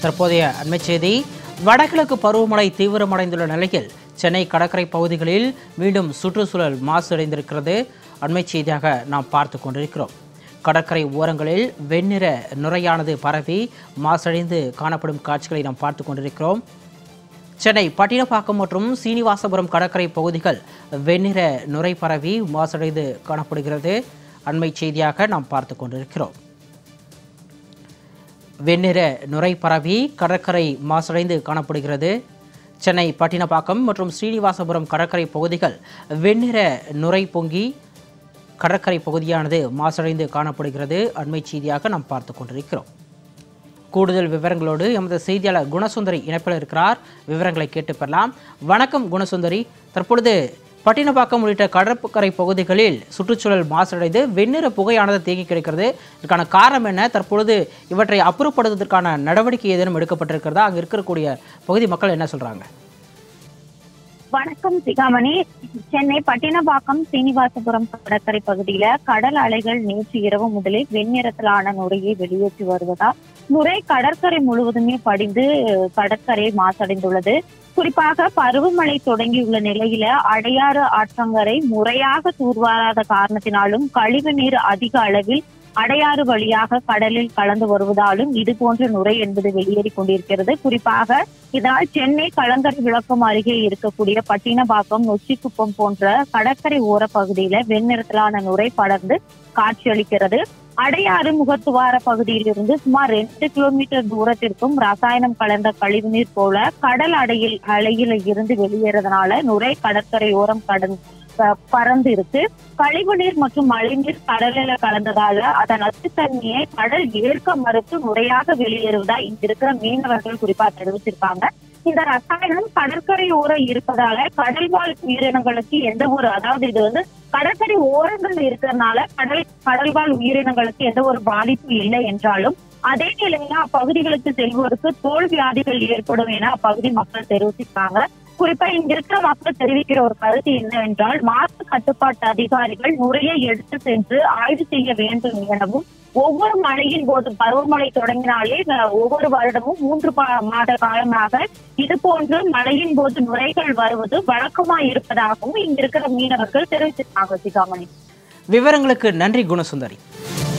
தற்போதைய அண்மைச் செய்தி. வடகிழக்கு பருவமழை தீவிரமடைந்துள்ள நிலையில் சென்னை கடற்கரை பகுதிகளில் மீண்டும் சுற்றுச்சூழல் மாசடைந்திருக்கிறது. அண்மைச் செய்தியாக நாம் பார்த்து கொண்டிருக்கிறோம். கடற்கரை ஓரங்களில் வெண்ணிற நுரையானது பரவி மாசடைந்து காணப்படும் காட்சிகளை நாம் பார்த்து கொண்டிருக்கிறோம். சென்னை பட்டினப்பாக்கம் மற்றும் சீனிவாசபுரம் கடற்கரை பகுதிகள் வெண்ணிற நுரை பரவி மாசடைந்து காணப்படுகிறது. அண்மைச் செய்தியாக நாம் பார்த்து கொண்டிருக்கிறோம். வெண்ணிற நுரை பரவி கடற்கரை மாசடைந்து காணப்படுகிறது. சென்னை பட்டினப்பாக்கம் மற்றும் ஸ்ரீனிவாசபுரம் கடற்கரை பகுதிகள் வெண்ணிற நுரை பொங்கி கடற்கரை பகுதியானது மாசடைந்து காணப்படுகிறது. அண்மைச் செய்தியாக நாம் பார்த்து கொண்டிருக்கிறோம். கூடுதல் விவரங்களோடு எமது செய்தியாளர் குணசுந்தரி இணைப்பில் இருக்கிறார். விவரங்களை கேட்டு பெறலாம். வணக்கம் குணசுந்தரி. தற்பொழுது பட்டினப்பாக்கம் உள்ளிட்ட கடற்கரை பகுதிகளில் சுற்றுச்சூழல் மாசடைந்து வெண்ணிற புகையானது தேங்கி கிடைக்கிறது. இதற்கான காரணம் என்ன? தற்பொழுது இவற்றை அப்புறப்படுத்துவதற்கான நடவடிக்கை ஏதேனும் எடுக்கப்பட்டிருக்கிறதா? அங்கே இருக்கக்கூடிய பகுதி மக்கள் என்ன சொல்றாங்க? வணக்கம் சிகாமணி. சென்னை பட்டினப்பாக்கம் சீனிவாசபுரம் கடற்கரை பகுதியில கடல் அலைகள் நேற்று இரவு முதலே வெண்ணிறத்திலான நுரையை வெளியேற்றி வருவதால் நுரை கடற்கரை முழுவதுமே படிந்து கடற்கரை மாசடைந்துள்ளது. குறிப்பாக பருவமழை தொடங்கியுள்ள நிலையில அடையாறு ஆற்றங்கரை முறையாக தூர்வாராத காரணத்தினாலும் கழிவு நீர் அதிக அளவில் அடையாறு வழியாக கடலில் கலந்து வருவதாலும் இது போன்ற நுரை என்பது வெளியேறி கொண்டிருக்கிறது. குறிப்பாக இதனால் சென்னை கலங்கரை விளக்கம் அருகே இருக்கக்கூடிய பட்டினப்பாக்கம், நொச்சிக்குப்பம் போன்ற கடற்கரை ஓர பகுதியில வெண்ணிறத்திலான நுரை படர்ந்து காட்சியளிக்கிறது. அடையாறு முகத்துவார பகுதியிலிருந்து சுமார் 2 கிலோமீட்டர் தூரத்திற்கும் ரசாயனம் கலந்த கழிவுநீர் போல கடல் அலையில இருந்து வெளியேறதுனால நுரை கடற்கரை ஓரம் பறந்து இருக்கு. கழிவுநீர் மற்றும் மழைநீர் கடலில கலந்ததால அதன் நச்சுத்தன்மையை கடல் ஏற்க மறுத்து நுரையாக வெளியேறுவதா இங்க இருக்கிற மீனவர்கள் குறிப்பா தெரிவிச்சிருக்காங்க. இந்த ரசாயனம் கடற்கரை ஓரம் இருப்பதால கடல்வாழ் உயிரினங்களுக்கு எந்த ஒரு, அதாவது இது கடற்கரை ஓரங்கள் இருக்கிறதுனால கடல்வாழ் உயிரினங்களுக்கு எந்த ஒரு பாதிப்பு இல்லை என்றாலும் அதே நிலையில அப்பகுதிகளுக்கு செல்வோருக்கு தோல் வியாதிகள் ஏற்படும் என அப்பகுதி மக்கள் தெரிவிச்சிருக்காங்க. குறிப்பா இங்க இருக்கிற மக்கள் தெரிவிக்கிற ஒரு கருத்து என்னவென்றால், மாசு கட்டுப்பாட்டு அதிகாரிகள் நுரையை எடுத்து சென்று ஆய்வு செய்ய வேண்டும் எனவும், ஒவ்வொரு மழையின் போது பருவமழை தொடங்கினாலே ஒவ்வொரு வருடமும் 3 மாத காலமாக இது போன்று மழையின் போது நுரைகள் வருவது வழக்கமாய் இருப்பதாகவும் இங்க இருக்கிற மீனவர்கள் தெரிவிச்சிருக்காங்க. சிகாமணி, விவரங்களுக்கு நன்றி குணசுந்தரி.